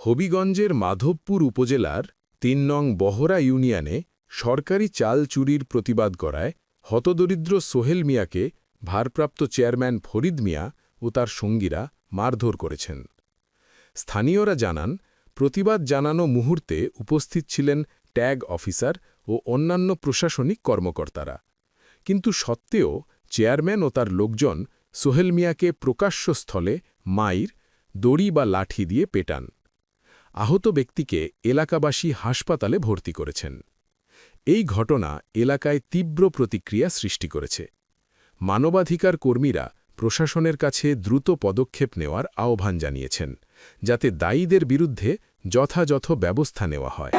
হবিগঞ্জের মাধবপুর উপজেলার ৩ নং বহরা ইউনিয়নে সরকারি চাল চুরির প্রতিবাদ করায় হতদরিদ্র সোহেল মিয়াকে ভারপ্রাপ্ত চেয়ারম্যান ফরিদ মিয়া ও তার সঙ্গীরা মারধর করেছেন। স্থানীয়রা জানান, প্রতিবাদ জানানো মুহূর্তে উপস্থিত ছিলেন ট্যাগ অফিসার ও অন্যান্য প্রশাসনিক কর্মকর্তারা। কিন্তু সত্ত্বেও চেয়ারম্যান ও তার লোকজন সোহেল মিয়াকে প্রকাশ্য স্থলে মাইর, দড়ি বা লাঠি দিয়ে পেটান। আহত ব্যক্তিকে এলাকাবাসী হাসপাতালে ভর্তি করেছেন। এই ঘটনা এলাকায় তীব্র প্রতিক্রিয়া সৃষ্টি করেছে। মানবাধিকার কর্মীরা প্রশাসনের কাছে দ্রুত পদক্ষেপ নেওয়ার আহ্বান জানিয়েছেন, যাতে দায়ীদের বিরুদ্ধে যথাযথ ব্যবস্থা নেওয়া হয়।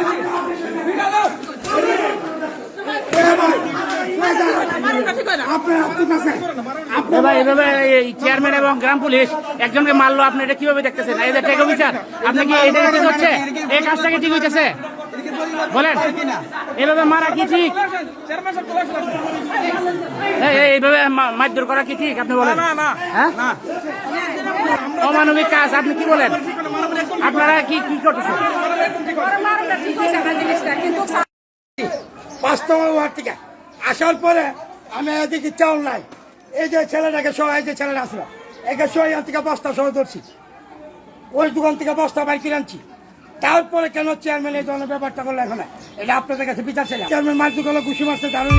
চেয়ারম্যান এবং গ্রাম পুলিশ একজনকে মারলো, আপনি এটা কিভাবে দেখতেছেন? এদের টেক অফিসার, আপনি কি এটা ঠিক হচ্ছে? এই কাজটা কি ঠিক হইতেছে? বলেন, এইভাবে মারা কি ঠিক? এইভাবে মারধর করা কি ঠিক? আপনি বলেন। অমানবিক কাজ, আপনি কি বলেন? আপনারা কি কি করতেছেন? আসার পরে আমি এদিকে চাউল নাই, এই যে ছেলেটাকে সহ, এই যে ছেলেটা আসলো, একে সহ এখান থেকে বস্তা সহ ধরছি, ওই দোকান থেকে বস্তা বাইর কিনে আনছি। তারপরে কেন চেয়ারম্যান এই ধরনের ব্যাপারটা করলো? এখন এটা আপনাদের কাছে বিচার ছিল। চেয়ারম্যান মারতে গেলো, ঘুষি মারছে, তারও